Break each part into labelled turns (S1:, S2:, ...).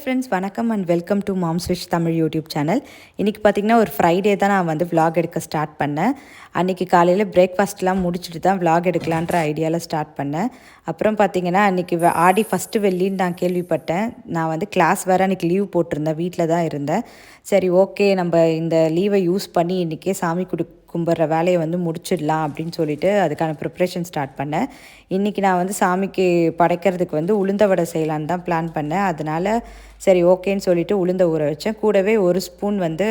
S1: Friends, வணக்கம் and welcome to moms wish Tamil YouTube channel. இன்றைக்கி பார்த்திங்கன்னா ஒரு ஃப்ரைடே தான் நான் வந்து vlog எடுக்க ஸ்டார்ட் பண்ணேன். அன்றைக்கி காலையில் பிரேக்ஃபாஸ்ட்லாம் முடிச்சுட்டு தான் vlog எடுக்கலான்ற ஐடியாவில் ஸ்டார்ட் பண்ணேன். அப்புறம் பார்த்திங்கன்னா அன்றைக்கி ஆடி ஃபஸ்ட்டு வெள்ளின்னு நான் கேள்விப்பட்டேன். நான் வந்து கிளாஸ் வேறு அன்றைக்கி லீவ் போட்டிருந்தேன், வீட்டில் தான் இருந்தேன். சரி, ஓகே, நம்ம இந்த லீவை யூஸ் பண்ணி இன்றைக்கே சாமி கும்பிட்ற வேலையை வந்து முடிச்சிடலாம் அப்படின்னு சொல்லிட்டு அதுக்கான ப்ரிப்ரேஷன் ஸ்டார்ட் பண்ணேன். இன்றைக்கி நான் வந்து சாமிக்கு படைக்கிறதுக்கு வந்து உளுந்த வடை செய்யலான்னு தான் பிளான் பண்ணேன். அதனால் சரி ஓகேன்னு சொல்லிவிட்டு உளுந்த ஊற வச்சேன். கூடவே ஒரு ஸ்பூன் வந்து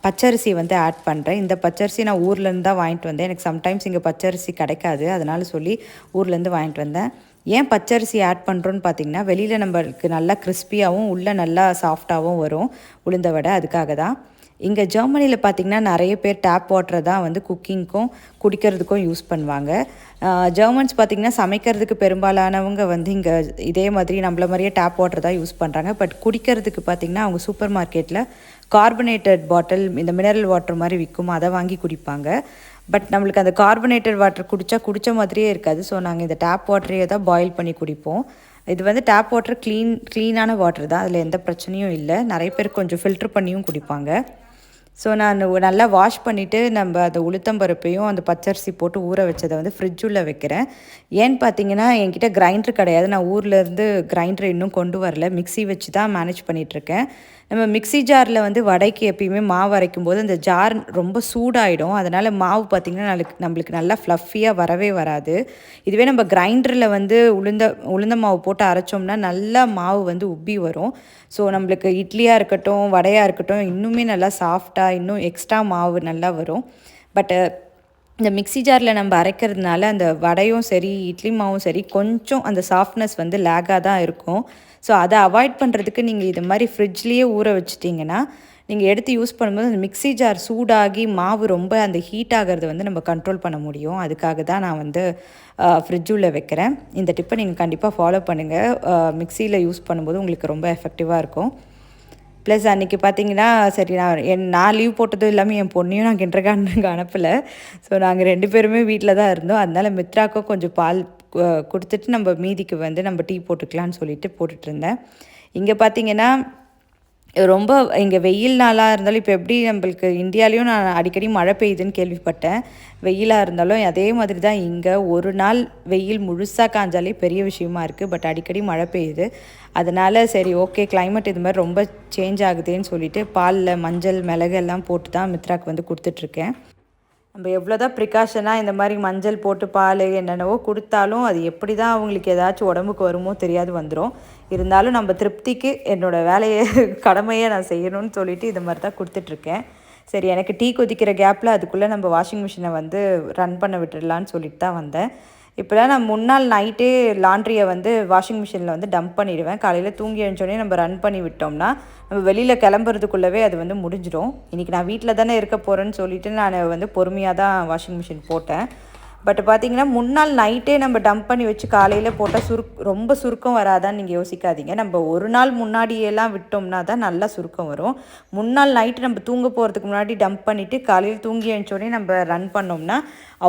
S1: பச்சரிசி வந்து ஆட் பண்ணுறேன். இந்த பச்சரிசி நான் ஊர்லேருந்து தான் வாங்கிட்டு வந்தேன். எனக்கு சம்டைம்ஸ் இங்கே பச்சரிசி கிடைக்காது, அதனால் சொல்லி ஊர்லேருந்து வாங்கிட்டு வந்தேன். ஏன் பச்சரிசி ஆட் பண்ணுறோன்னு பார்த்தீங்கன்னா, வெளியில் நம்மளுக்கு நல்லா கிறிஸ்பியாகவும் உள்ளே நல்லா சாஃப்டாகவும் வரும் உளுந்த வடை, அதுக்காக தான். இங்கே ஜெர்மனியில் பார்த்திங்கன்னா நிறைய பேர் டேப் வாட்டரை தான் வந்து குக்கிங்க்கும் குடிக்கிறதுக்கும் யூஸ் பண்ணுவாங்க. ஜெர்மன்ஸ் பார்த்திங்கன்னா சமைக்கிறதுக்கு பெரும்பாலானவங்க வந்து இங்கே இதே மாதிரி நம்மள மாதிரியே டேப் வாட்டர் தான் யூஸ் பண்ணுறாங்க. பட் குடிக்கிறதுக்கு பார்த்திங்கன்னா அவங்க சூப்பர் மார்க்கெட்டில் கார்பனேட்டட் பாட்டில், இந்த மினரல் வாட்டர் மாதிரி விற்கும், அதை வாங்கி குடிப்பாங்க. பட் நம்மளுக்கு அந்த கார்பனேட்டட் வாட்டர் குடித்த மாதிரியே இருக்காது. ஸோ நாங்கள் இந்த டேப் வாட்டரையே தான் பாயில் பண்ணி குடிப்போம். இது வந்து டேப் வாட்டர் க்ளீனான வாட்டர் தான், அதில் எந்த பிரச்சனையும் இல்லை. நிறைய பேர் கொஞ்சம் ஃபில்ட்ரு பண்ணியும் குடிப்பாங்க. ஸோ நான் நல்லா வாஷ் பண்ணிவிட்டு நம்ம அந்த உளுத்தம்பருப்பையும் அந்த பச்சரிசி போட்டு ஊற வச்சதை வந்து ஃப்ரிட்ஜுள்ளே வைக்கிறேன். ஏன்னு பார்த்தீங்கன்னா, என்கிட்ட கிரைண்டர் கிடையாது. நான் ஊர்லேருந்து கிரைண்டர் இன்னும் கொண்டு வரல. மிக்ஸி வச்சு தான் மேனேஜ் பண்ணிகிட்ருக்கேன். நம்ம மிக்ஸி ஜாரில் வந்து வடைக்கு எப்பயுமே மாவு அரைக்கும் போது அந்த ஜார் ரொம்ப சூடாகிடும். அதனால் மாவு பார்த்திங்கன்னா நம்மளுக்கு நல்லா ஃப்ளஃபியாக வரவே வராது. இதுவே நம்ம கிரைண்டரில் வந்து உளுந்த மாவு போட்டு அரைச்சோம்னா நல்லா மாவு வந்து உப்பி வரும். ஸோ நம்மளுக்கு இட்லியாக இருக்கட்டும், வடையாக இருக்கட்டும், இன்னுமே நல்லா சாஃப்டாக, இன்னும் எக்ஸ்ட்ரா மாவு நல்லா வரும். பட்டு இந்த மிக்ஸி ஜாரில் நம்ம அரைக்கிறதுனால அந்த வடையும் சரி, இட்லி மாவும் சரி, கொஞ்சம் அந்த சாஃப்ட்னஸ் வந்து லேகாக தான் இருக்கும். ஸோ அதை அவாய்ட் பண்ணுறதுக்கு நீங்கள் இது மாதிரி ஃப்ரிட்ஜ்லேயே ஊற வச்சிட்டிங்கன்னா, நீங்கள் எடுத்து யூஸ் பண்ணும்போது அந்த மிக்ஸி ஜார் சூடாகி மாவு ரொம்ப அந்த ஹீட் ஆகிறத வந்து நம்ம கண்ட்ரோல் பண்ண முடியும். அதுக்காக தான் நான் வந்து ஃப்ரிட்ஜுள்ளே வைக்கிறேன். இந்த டிப்பை நீங்கள் கண்டிப்பாக ஃபாலோ பண்ணுங்கள். மிக்ஸியில் யூஸ் பண்ணும்போது உங்களுக்கு ரொம்ப எஃபெக்டிவாக இருக்கும். ப்ளஸ் அன்றைக்கி பார்த்தீங்கன்னா, சரி, நான் லீவ் போட்டதும் இல்லாமல் என் பொண்ணையும் நான் கிண்டர்கார்டனுக்கு அனுப்பலை. ஸோ நாங்கள் 2 பேருமே வீட்டில் தான் இருந்தோம். அதனால் மித்ராக்கும் கொஞ்சம் பால் கொடுத்துட்டு நம்ம மீதிக்கு வந்து நம்ம டீ போட்டுக்கலான்னு சொல்லிட்டு போட்டுட்ருந்தேன். இங்கே பார்த்தீங்கன்னா ரொம்ப இங்கே வெயில் நாளாக இருந்தாலும், இப்போ எப்படி நம்மளுக்கு இந்தியாலேயும் நான் அடிக்கடி மழை பெய்யுதுன்னு கேள்விப்பட்டேன். வெயிலாக இருந்தாலும் அதே மாதிரி தான் இங்கே ஒரு நாள் வெயில் முழுசாக காஞ்சாலே பெரிய விஷயமா இருக்குது. பட் அடிக்கடி மழை பெய்யுது. அதனால் சரி ஓகே, கிளைமேட் இது மாதிரி ரொம்ப சேஞ்ச் ஆகுதுன்னு சொல்லிட்டு பாலில் மஞ்சள், மிளகு எல்லாம் போட்டு தான் மித்ராக்கு வந்து கொடுத்துட்ருக்கேன். நம்ம எவ்வளோ தான் ப்ரிகாஷனாக இந்த மாதிரி மஞ்சள் போட்டு பால் என்னென்னவோ கொடுத்தாலும் அது எப்படி தான் அவங்களுக்கு ஏதாச்சும் உடம்புக்கு வருமோ தெரியாது, வந்துடும். இருந்தாலும் நம்ம திருப்திக்கு என்னோடய வேலையை கடமையை நான் செய்யணும்னு சொல்லிவிட்டு இது மாதிரி தான் கொடுத்துட்ருக்கேன். சரி, எனக்கு டீ கொதிக்கிற கேப்பில் அதுக்குள்ளே நம்ம வாஷிங் மிஷினை வந்து ரன் பண்ண விட்டுடலான்னு சொல்லிட்டு தான் வந்தேன். இப்போலாம் நான் முன்னாள் நைட்டே லாண்ட்ரியை வந்து வாஷிங் மிஷினில் வந்து டம்ப் பண்ணிவிடுவேன். காலையில் தூங்கி எழுந்தோடனே நம்ம ரன் பண்ணி விட்டோம்னா நம்ம வெளியில் கிளம்புறதுக்குள்ளவே அது வந்து முடிஞ்சிடும். இன்றைக்கி நான் வீட்டில் தானே இருக்க போகிறேன்னு சொல்லிவிட்டு நான் வந்து பொறுமையாக தான் வாஷிங் மிஷின் போட்டேன். பட் பார்த்திங்கன்னா, முன்னாள் நைட்டே நம்ம டம்ப் பண்ணி வச்சு காலையில் போட்டால் ரொம்ப சுருக்கம் வராதான்னு நீங்கள் யோசிக்காதீங்க. நம்ம ஒரு நாள் முன்னாடியெல்லாம் விட்டோம்னா தான் நல்லா சுருக்கம் வரும். முன்னாள் நைட்டு நம்ம தூங்க போகிறதுக்கு முன்னாடி டம்ப் பண்ணிவிட்டு காலையில் தூங்கி எழுந்தோடனே நம்ம ரன் பண்ணோம்னா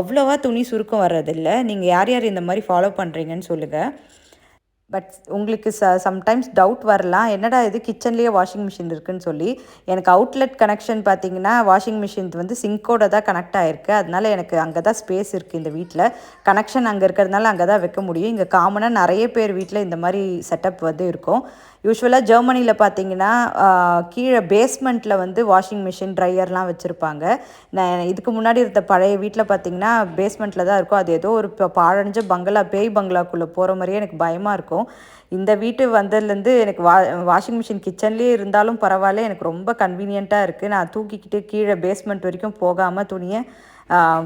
S1: அவ்வளோவா துணி சுருக்கம் வர்றதில்லை. நீங்கள் யார் யார் இந்த மாதிரி ஃபாலோ பண்ணுறீங்கன்னு சொல்லுங்கள். பட் உங்களுக்கு சம்டைம்ஸ் டவுட் வரலாம், என்னடா இது கிச்சன்லேயே வாஷிங் மிஷின் இருக்குதுன்னு சொல்லி. எனக்கு அவுட்லெட் கனெக்ஷன் பார்த்திங்கன்னா வாஷிங் மிஷின் வந்து சிங்கோட தான் கனெக்ட் ஆகிருக்கு. அதனால் எனக்கு அங்கே தான் ஸ்பேஸ் இருக்குது. இந்த வீட்டில் கனெக்ஷன் அங்கே இருக்கிறதுனால அங்கே தான் வைக்க முடியும். இங்கே காமனாக நிறைய பேர் வீட்டில் இந்த மாதிரி செட்டப் வந்து இருக்கும். யூஸ்வலாக ஜெர்மனியில் பார்த்திங்கன்னா கீழே பேஸ்மெண்ட்டில் வந்து வாஷிங் மிஷின், ட்ரையர்லாம் வச்சுருப்பாங்க. நான் இதுக்கு முன்னாடி இருந்த பழைய வீட்டில் பார்த்திங்கன்னா பேஸ்மெண்ட்டில் தான் இருக்கும். அது ஏதோ ஒரு பாழடைஞ்ச பேய் பங்களாக்குள்ளே போகிற மாதிரியே எனக்கு பயமாக இருக்கும். இந்த வீட்டு வந்ததுலேருந்து எனக்கு வாஷிங் மிஷின் கிச்சன்லேயே இருந்தாலும் பரவாயில்ல, எனக்கு ரொம்ப கன்வீனியண்ட்டாக இருக்குது. நான் தூக்கிக்கிட்டு கீழே பேஸ்மெண்ட் வரைக்கும் போகாமல் துணியை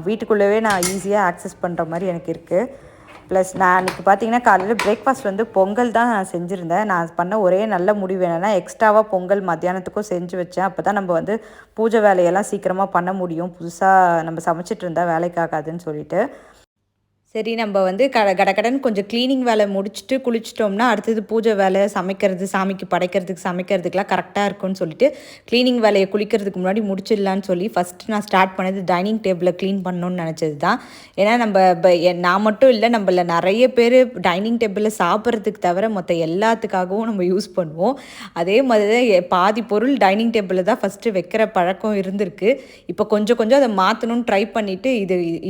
S1: வீட்டுக்குள்ளவே நான் ஈஸியாக ஆக்சஸ் பண்ணுற மாதிரி எனக்கு இருக்குது. ப்ளஸ் நான் அன்றைக்கி பார்த்திங்கன்னா காலையில் பிரேக்ஃபாஸ்ட் வந்து பொங்கல் தான் நான் செஞ்சுருந்தேன். நான் பண்ண ஒரே நல்ல முடிவு என்னென்னா, எக்ஸ்ட்ராவாக பொங்கல் மத்தியானத்துக்கும் செஞ்சு வச்சேன். அப்போ தான் நம்ம வந்து பூஜை வேலையெல்லாம் சீக்கிரமாக பண்ண முடியும். புதுசாக நம்ம சமைச்சிட்டு இருந்தால் வேலைக்காகாதுன்னு சொல்லிட்டு. சரி நம்ம வந்து கடகடன்னு கொஞ்சம் க்ளீனிங் வேலை முடிச்சுட்டு குளிச்சிட்டோம்னா அடுத்தது பூஜை வேலை சமைக்கிறது சாமிக்கு படைக்கிறதுக்கு சமைக்கிறதுக்கெலாம் கரெக்டாக இருக்கும்னு சொல்லிட்டு க்ளீனிங் வேலையை குளிக்கிறதுக்கு முன்னாடி முடிச்சிடலான்னு சொல்லி ஃபஸ்ட்டு நான் ஸ்டார்ட் பண்ணது டைனிங் டேபிளை க்ளீன் பண்ணணும்னு நினச்சது தான். ஏன்னா நம்ம நான் மட்டும் இல்லை, நம்மள நிறைய பேர் டைனிங் டேபிளில் சாப்பிட்றதுக்கு தவிர மற்ற எல்லாத்துக்காகவும் நம்ம யூஸ் பண்ணுவோம். அதே மாதிரி தான் பாதி பொருள் டைனிங் டேபிளில் தான் ஃபஸ்ட்டு வைக்கிற பழக்கம் இருந்திருக்கு. இப்போ கொஞ்சம் கொஞ்சம் அதை மாற்றணும்னு ட்ரை பண்ணிவிட்டு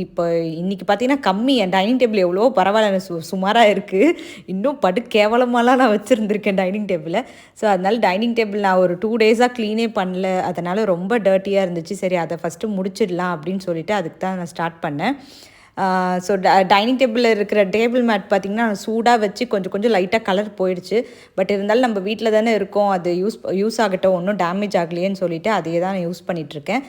S1: இப்போ இன்றைக்கி பார்த்தீங்கன்னா கம்மி டைனிங் டேபிள் எவ்வளோ பரவாயில்ல, சுமாராக இருக்குது. இன்னும் படு கேவலமாலாம் நான் வச்சுருந்துருக்கேன் டைனிங் டேபிளை. ஸோ அதனால் டைனிங் டேபிள் நான் ஒரு 2 டேஸாக க்ளீனே பண்ணல. அதனால் ரொம்ப டர்ட்டியாக இருந்துச்சு. சரி அதை ஃபஸ்ட்டு முடிச்சிடலாம் அப்படின்னு சொல்லிட்டு அதுக்கு தான் நான் ஸ்டார்ட் பண்ணேன். ஸோ டைனிங் டேபிளில் இருக்கிற டேபிள் மேட் பார்த்திங்கன்னா சூடாக வச்சு கொஞ்சம் கொஞ்சம் லைட்டாக கலர் போயிடுச்சு. பட் இருந்தாலும் நம்ம வீட்டில் தானே இருக்கோம், அது யூஸ் ஆகட்டும், ஒன்றும் டேமேஜ் ஆகலையேன்னு சொல்லிவிட்டு அதையே தான் நான் யூஸ் பண்ணிகிட்ருக்கேன்.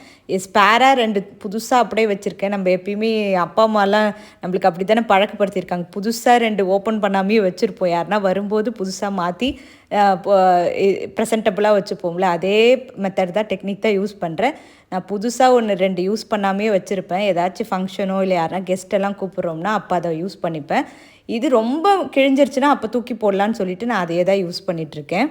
S1: ஸ்பேராக 2 புதுசாக அப்படியே வச்சுருக்கேன். நம்ம எப்பயுமே அப்பா அம்மாலாம் நம்மளுக்கு அப்படி தானே பழக்கப்படுத்தியிருக்காங்க. புதுசாக 2 ஓப்பன் பண்ணாமே வச்சுருப்போம். யாருன்னா வரும்போது புதுசாக மாற்றி ப்ரெசன்டபுளாக வச்சுப்போம்ல, அதே மெத்தட் தான், டெக்னிக் தான் யூஸ் பண்ணுறேன். நான் புதுசாக 2 யூஸ் பண்ணாமே வச்சுருப்பேன். ஏதாச்சும் ஃபங்க்ஷனோ இல்லை யாரா கெஸ்ட்டெல்லாம் கூப்பிட்றோம்னா அப்போ அதை யூஸ் பண்ணிப்பேன். இது ரொம்ப கிழிஞ்சிருச்சுன்னா அப்போ தூக்கி போடலான்னு சொல்லிவிட்டு நான் அதையே தான் யூஸ் பண்ணிகிட்ருக்கேன்.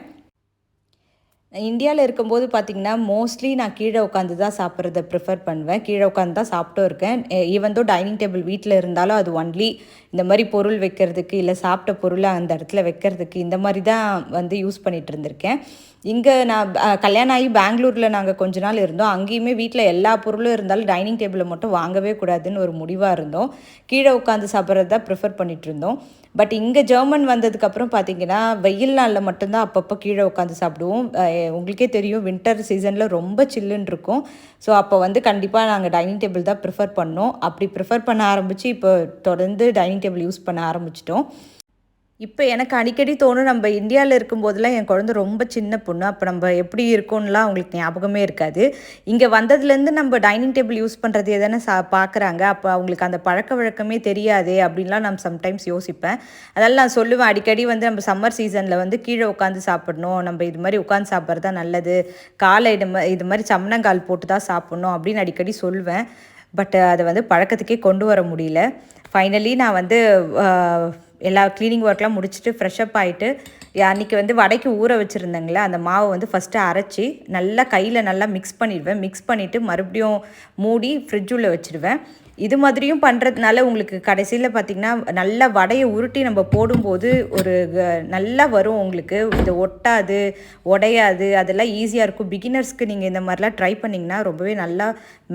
S1: இந்தியாவில் இருக்கும்போது பார்த்திங்கன்னா மோஸ்ட்லி நான் கீழே உட்காந்து தான் சாப்பிட்றத ப்ரிஃபர் பண்ணுவேன். கீழே உட்காந்து தான் சாப்பிட்டும் இருக்கேன். ஈவன் தோ டைனிங் டேபிள் வீட்டில் இருந்தாலும் அது ஒன்லி இந்த மாதிரி பொருள் வைக்கிறதுக்கு இல்லை சாப்பிட்ட பொருளை அந்த இடத்துல வைக்கிறதுக்கு இந்த மாதிரி தான் வந்து யூஸ் பண்ணிகிட்டு இருந்திருக்கேன். இங்கே நான் கல்யாணம் ஆகி பெங்களூரில் நாங்கள் கொஞ்ச நாள் இருந்தோம். அங்கேயுமே வீட்டில் எல்லா பொருளும் இருந்தாலும் டைனிங் டேபிளை மட்டும் வாங்கவே கூடாதுன்னு ஒரு முடிவாக இருந்தோம். கீழே உட்காந்து சாப்பிட்றது தான் ப்ரிஃபர் பண்ணிகிட்டு இருந்தோம். பட் இங்கே ஜெர்மன் வந்ததுக்கப்புறம் பார்த்திங்கன்னா வெயில் நாளில் மட்டும்தான் அப்பப்போ கீழே உட்காந்து சாப்பிடுவோம். உங்களுக்கே தெரியும் வின்டர் சீசனில் ரொம்ப சில்லுன்னு இருக்கும். ஸோ அப்போ வந்து கண்டிப்பாக நாங்கள் டைனிங் டேபிள் தான் ப்ரிஃபர் பண்ணோம். அப்படி ப்ரிஃபர் பண்ண ஆரம்பித்து இப்போ தொடர்ந்து டைனிங் டேபிள் யூஸ் பண்ண ஆரம்பிச்சிட்டோம். இப்போ எனக்கு அடிக்கடி தோணும், நம்ம இந்தியாவில் இருக்கும்போதெல்லாம் என் குழந்தை ரொம்ப சின்ன பொண்ணு, அப்போ நம்ம எப்படி இருக்கோம்லாம் அவங்களுக்கு ஞாபகமே இருக்காது. இங்கே வந்ததுலேருந்து நம்ம டைனிங் டேபிள் யூஸ் பண்ணுறது எதானே பார்க்குறாங்க. அப்போ அவங்களுக்கு அந்த பழக்க வழக்கமே தெரியாதே அப்படின்லாம் நான் சம்டைம்ஸ் யோசிப்பேன். அதனால் நான் சொல்லுவேன் அடிக்கடி வந்து நம்ம சம்மர் சீசனில் வந்து கீழே உட்காந்து சாப்பிடணும், நம்ம இது மாதிரி உட்காந்து சாப்பிட்றது தான் நல்லது, காலை இது மாதிரி சமணங்கால் போட்டு தான் சாப்பிட்ணும் அப்படின்னு அடிக்கடி சொல்லுவேன். பட் அதை வந்து பழக்கத்துக்கே கொண்டு வர முடியல. ஃபைனலி நான் வந்து எல்லா க்ளீனிங் ஒர்க்லாம் முடிச்சுட்டு ஃப்ரெஷ்அப் ஆகிட்டு அன்றைக்கி வந்து வடைக்கு ஊற வச்சுருந்தேங்களே அந்த மாவை வந்து ஃபஸ்ட்டு அரைச்சி நல்லா கையில் நல்லா மிக்ஸ் பண்ணிடுவேன். மிக்ஸ் பண்ணிவிட்டு மறுபடியும் மூடி ஃப்ரிட்ஜுள்ளே வச்சுடுவேன். இது மாதிரியும் பண்ணுறதுனால உங்களுக்கு கடைசியில் பார்த்திங்கன்னா நல்லா வடையை உருட்டி நம்ம போடும்போது ஒரு நல்லா வரும். உங்களுக்கு இது ஒட்டாது, உடையாது, அதெல்லாம் ஈஸியாக இருக்கும். பிகினர்ஸ்க்கு நீங்கள் இந்த மாதிரிலாம் ட்ரை பண்ணிங்கன்னா ரொம்பவே நல்லா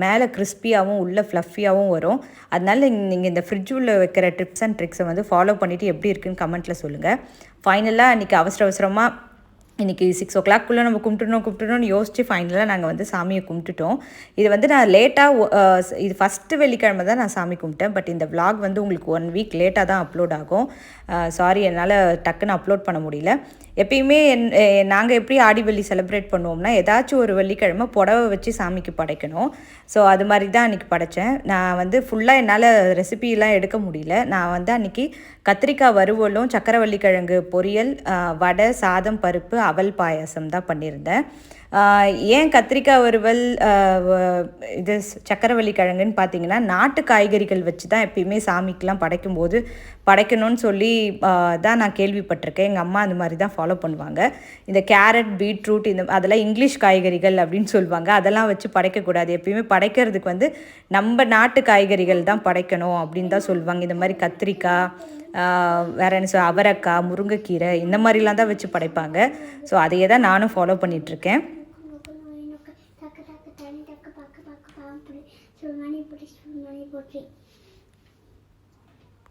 S1: மேலே கிறிஸ்பியாகவும் உள்ளே ஃப்ளஃபியாகவும் வரும். அதனால நீங்கள் இந்த ஃப்ரிட்ஜுள்ள வைக்கிற டிப்ஸ் அண்ட் ட்ரிக்ஸை வந்து ஃபாலோ பண்ணிவிட்டு எப்படி இருக்குன்னு கமெண்ட்டில் சொல்லுங்கள். ஃபைனலாக இன்றைக்கி அவசரமாக இன்றைக்கி 6 o'clock நம்ம கும்பிட்டுணும்னு யோசித்து ஃபைனலாக நாங்கள் வந்து சாமியை கும்பிட்டுட்டோம். இது வந்து நான் லேட்டாக இது ஃபஸ்ட்டு வெள்ளிக்கிழமை தான் நான் சாமி கும்பிட்டேன். பட் இந்த vlog வந்து உங்களுக்கு 1 week லேட்டாக தான் அப்லோட் ஆகும். சாரி, என்னால் டக்குன்னு அப்லோட் பண்ண முடியல. எப்பயுமே நாங்கள் எப்படி ஆடி வெள்ளி செலிப்ரேட் பண்ணுவோம்னா ஏதாச்சும் ஒரு வெள்ளிக்கிழமை புடவை வச்சு சாமிக்கு படைக்கணும். ஸோ அது மாதிரி தான் அன்றைக்கி படைத்தேன். நான் வந்து ஃபுல்லாக என்னால் ரெசிபிலாம் எடுக்க முடியல. நான் வந்து அன்றைக்கி கத்திரிக்காய் வறுவலும் சக்கரவள்ளிக்கிழங்கு பொரியல், வடை, சாதம், பருப்பு, அவல் பாயாசம் தான் பண்ணியிருந்தேன். ஏன் கத்திரிக்காய் வறுவல் இது சக்கரவள்ளி கிழங்குன்னு பார்த்தீங்கன்னா நாட்டு காய்கறிகள் வச்சு தான் எப்பயுமே சாமிக்கெலாம் படைக்கணும்னு சொல்லி தான் நான் கேள்விப்பட்டிருக்கேன். எங்கள் அம்மா அந்த மாதிரி தான் ஃபாலோ பண்ணுவாங்க. இந்த கேரட், பீட்ரூட் அதெல்லாம் இங்கிலீஷ் காய்கறிகள் அப்படின்னு சொல்லுவாங்க. அதெல்லாம் வச்சு படைக்கக்கூடாது. எப்பயுமே படைக்கிறதுக்கு வந்து நம்ம நாட்டு காய்கறிகள் தான் படைக்கணும் அப்படின்னு தான் சொல்லுவாங்க. இந்த மாதிரி கத்திரிக்காய், வேறு என்ன அவரைக்காய், முருங்கைக்கீரை இந்த மாதிரிலாம் தான் வச்சு படைப்பாங்க. ஸோ அதையே தான் நானும் ஃபாலோ பண்ணிகிட்ருக்கேன்.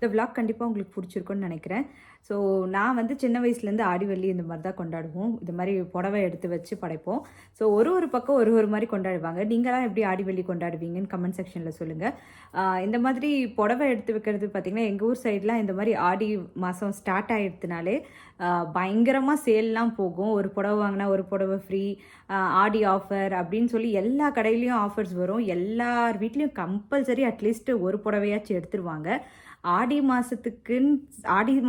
S1: இந்த விளாக் கண்டிப்பாக உங்களுக்கு பிடிச்சிருக்குன்னு நினைக்கிறேன். ஸோ நான் வந்து சின்ன வயசுலேருந்து ஆடி வெள்ளி இந்த மாதிரி தான் கொண்டாடுவோம். இது மாதிரி புடவை எடுத்து வச்சு படைப்போம். ஸோ ஒரு பக்கம் ஒரு மாதிரி கொண்டாடுவாங்க. நீங்களாம் எப்படி ஆடி வெள்ளி கொண்டாடுவீங்கன்னு கமெண்ட் செக்ஷனில் சொல்லுங்கள். இந்த மாதிரி புடவை எடுத்து வைக்கிறது பார்த்திங்கன்னா எங்கள் ஊர் சைட்லாம் இந்த மாதிரி ஆடி மாதம் ஸ்டார்ட் ஆகிடுதுனாலே பயங்கரமாக சேல்லாம் போகும். ஒரு புடவை வாங்கினா ஒரு புடவை ஃப்ரீ, ஆடி ஆஃபர் அப்படின்னு சொல்லி எல்லா கடையிலையும் ஆஃபர்ஸ் வரும். எல்லார் வீட்லேயும் கம்பல்சரி அட்லீஸ்ட் ஒரு புடவையாச்சும் எடுத்துருவாங்க. ஆடி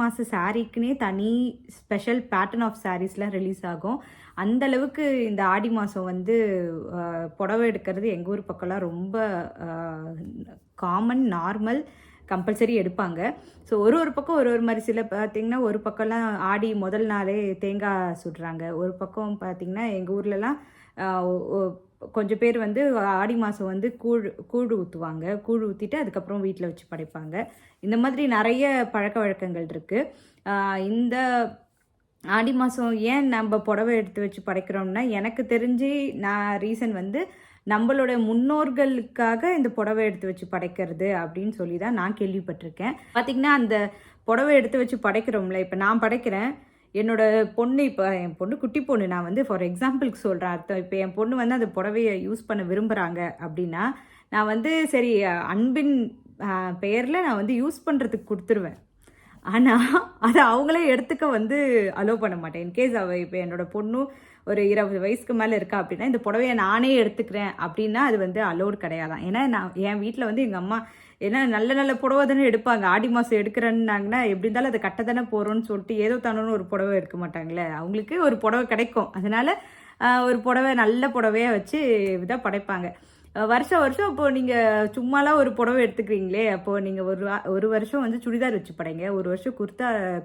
S1: மாத சாரீக்குன்னே தனி ஸ்பெஷல் பேட்டர்ன் ஆஃப் சாரீஸ்லாம் ரிலீஸ் ஆகும். அந்தளவுக்கு இந்த ஆடி மாதம் வந்து புடவை எடுக்கிறது எங்கள் ஊர் பக்கம்லாம் ரொம்ப காமன், நார்மல். கம்பல்சரி எடுப்பாங்க. ஸோ ஒரு பக்கம் ஒரு மாதிரி சில பார்த்திங்கன்னா ஒரு பக்கம்லாம் ஆடி முதல் நாளே தேங்காய் சுடுறாங்க. ஒரு பக்கம் பார்த்திங்கன்னா எங்கள் ஊர்லலாம் கொஞ்சம் பேர் வந்து ஆடி மாதம் வந்து கூழ் ஊற்றுவாங்க. கூழ் ஊற்றிட்டு அதுக்கப்புறம் வீட்டில் வச்சு படைப்பாங்க. இந்த மாதிரி நிறைய பழக்க வழக்கங்கள் இருக்குது. இந்த ஆடி மாதம் ஏன் நம்ம புடவை எடுத்து வச்சு படைக்கிறோம்னா, எனக்கு தெரிஞ்சு ரீசன் வந்து நம்மளோட முன்னோர்களுக்காக இந்த புடவை எடுத்து வச்சு படைக்கிறது அப்படின்னு சொல்லி தான் நான் கேள்விப்பட்டிருக்கேன். பார்த்திங்கன்னா அந்த புடவை எடுத்து வச்சு படைக்கிறோம்ல, இப்போ நான் படைக்கிறேன், என்னோட பொண்ணு, இப்போ என் பொண்ணு குட்டி பொண்ணு, நான் வந்து ஃபார் எக்ஸாம்பிளுக்கு சொல்கிறேன் அர்த்தம். இப்போ என் பொண்ணு வந்து அந்த புடவையை யூஸ் பண்ண விரும்புகிறாங்க அப்படின்னா, நான் வந்து சரி அன்பின் பெயரில் நான் வந்து யூஸ் பண்ணுறதுக்கு கொடுத்துருவேன். ஆனால் அதை அவங்களே எடுத்துக்க வந்து அலோவ் பண்ண மாட்டேன். இன்கேஸ் அவள் இப்போ என்னோட பொண்ணு ஒரு 20 வயசுக்கு மேலே இருக்கா அப்படின்னா, இந்த புடவையை நானே எடுத்துக்கிறேன் அப்படின்னா அது வந்து அலோடு கிடையாதான். ஏன்னா நான் என் வீட்டில் வந்து எங்கள் அம்மா ஏன்னா நல்ல நல்ல புடவை தானே எடுப்பாங்க. ஆடி மாதம் எடுக்கிறேன்னாங்கன்னா எப்படி இருந்தாலும் அதை கட்ட தானே போகிறோன்னு சொல்லிட்டு ஏதோ தானோன்னு ஒரு புடவை எடுக்க மாட்டாங்களே. அவங்களுக்கு ஒரு புடவை கிடைக்கும். அதனால் ஒரு புடவை நல்ல புடவையாக வச்சு இதாக படைப்பாங்க. வருஷம் இப்போது நீங்கள் சும்மாலாம் ஒரு புடவை எடுத்துக்கிறீங்களே, அப்போது நீங்கள் ஒரு வருஷம் வந்து சுடிதார் வச்சு படைங்க, ஒரு வருஷம்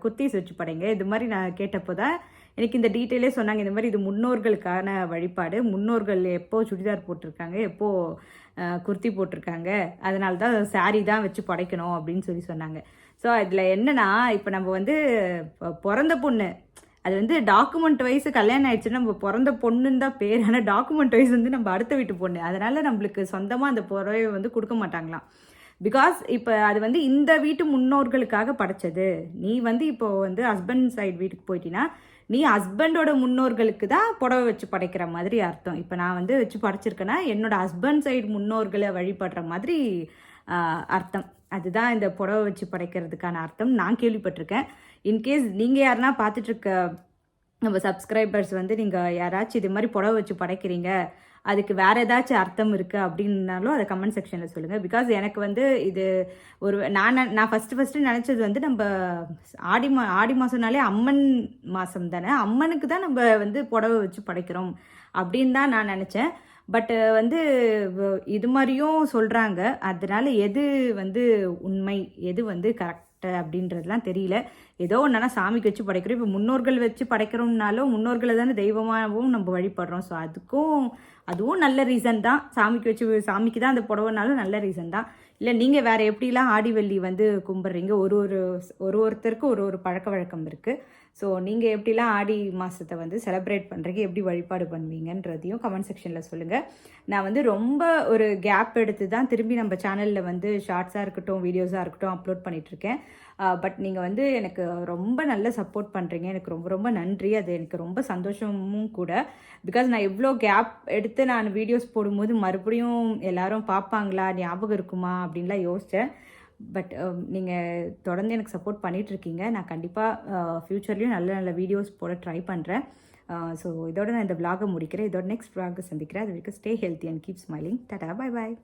S1: குர்த்தீஸ் வச்சு படைங்க. இது மாதிரி நான் கேட்டப்போ தான் எனக்கு இந்த டீட்டெயிலே சொன்னாங்க. இந்த மாதிரி இது முன்னோர்களுக்கான வழிபாடு. முன்னோர்கள் எப்போ சுடிதார் போட்டிருக்காங்க, எப்போ குர்த்தி போட்டிருக்காங்க, அதனால தான் சாரீ தான் வச்சு படைக்கணும் அப்படின்னு சொல்லி சொன்னாங்க. ஸோ இதில் என்னென்னா, இப்போ நம்ம வந்து பிறந்த பொண்ணு அது வந்து டாக்குமெண்ட் வைஸ் கல்யாணம் ஆயிடுச்சுன்னா நம்ம பிறந்த பொண்ணுன்னு தான் பேர். ஆனால் டாக்குமெண்ட் வைஸ் வந்து நம்ம அடுத்த வீட்டு பொண்ணு. அதனால் நம்மளுக்கு சொந்தமாக அந்த புடவையை வந்து கொடுக்க மாட்டாங்களாம். பிகாஸ் இப்போ அது வந்து இந்த வீட்டு முன்னோர்களுக்காக படைச்சது. நீ வந்து இப்போ வந்து ஹஸ்பண்ட் சைடு வீட்டுக்கு போயிட்டீங்கன்னா நீ ஹஸ்பண்டோட முன்னோர்களுக்கு தான் புடவை வச்சு படைக்கிற மாதிரி அர்த்தம். இப்போ நான் வந்து வச்சு படைச்சிருக்கேன்னா என்னோட ஹஸ்பண்ட் சைடு முன்னோர்களை வழிபடுற மாதிரி அர்த்தம். அதுதான் இந்த புடவை வச்சு படைக்கிறதுக்கான அர்த்தம் நான் கேள்விப்பட்டிருக்கேன். இன்கேஸ் நீங்கள் யாருன்னா பார்த்துட்ருக்க நம்ம சப்ஸ்கிரைபர்ஸ் வந்து நீங்கள் யாராச்சும் இது மாதிரி புடவை வச்சு படைக்கிறீங்க, அதுக்கு வேறு ஏதாச்சும் அர்த்தம் இருக்குது அப்படின்னாலும் அதை கமெண்ட் செக்ஷனில் சொல்லுங்கள். பிகாஸ் எனக்கு வந்து இது ஒரு நான் ஃபஸ்ட்டு நினச்சது வந்து நம்ம ஆடி மாதம்னாலே அம்மன் மாதம் தானே, அம்மனுக்கு தான் நம்ம வந்து புடவை வச்சு படைக்கிறோம் அப்படின்னு தான் நான் நினச்சேன். பட் வந்து இது மாதிரியும் சொல்கிறாங்க. அதனால எது வந்து உண்மை, எது வந்து கரெக்ட் அப்படின்றதுலாம் தெரியல. ஏதோ ஒன்றா சாமிக்கு வச்சு படைக்கிறோம். இப்போ முன்னோர்கள் வச்சு படைக்கிறோம்னாலும் முன்னோர்களை தானே தெய்வமாகவும் நம்ம வழிபடுறோம். ஸோ அதுவும் நல்ல ரீசன் தான். சாமிக்கு தான் அந்த புடவைனாலும் நல்ல ரீசன் தான். இல்லை நீங்கள் வேறு எப்படிலாம் ஆடி வெள்ளி வந்து கும்பிட்றீங்க, ஒருத்தருக்கு ஒரு பழக்க வழக்கம் இருக்குது. ஸோ நீங்கள் எப்படிலாம் ஆடி மாதத்தை வந்து செலிப்ரேட் பண்ணுறீங்க, எப்படி வழிபாடு பண்ணுவீங்கன்றதையும் கமெண்ட் செக்ஷனில் சொல்லுங்கள். நான் வந்து ரொம்ப ஒரு கேப் எடுத்து தான் திரும்பி நம்ம சேனலில் வந்து ஷார்ட்ஸாக இருக்கட்டும், வீடியோஸாக இருக்கட்டும் அப்லோட் பண்ணிகிட்ருக்கேன். பட் நீங்கள் வந்து எனக்கு ரொம்ப நல்ல சப்போர்ட் பண்ணுறீங்க. எனக்கு ரொம்ப நன்றி. அது எனக்கு ரொம்ப சந்தோஷமும் கூட. பிகாஸ் நான் எவ்வளோ கேப் எடுத்து நான் வீடியோஸ் போடும்போது மறுபடியும் எல்லாரும் பார்ப்பாங்களா, ஞாபகம் இருக்குமா அப்படின்லாம் யோசித்தேன். பட் நீங்கள் தொடர்ந்து எனக்கு சப்போர்ட் பண்ணிகிட்ருக்கீங்க. நான் கண்டிப்பாக ஃப்யூச்சர்லேயும் நல்ல நல்ல வீடியோஸ் போட ட்ரை பண்ணுறேன். ஸோ இதோட நான் இந்த விலாகை முடிக்கிறேன். இதோட நெக்ஸ்ட் விலாகை சந்திக்கிறேன். அது வரைக்கும் stay healthy and keep smiling. Tata, bye bye.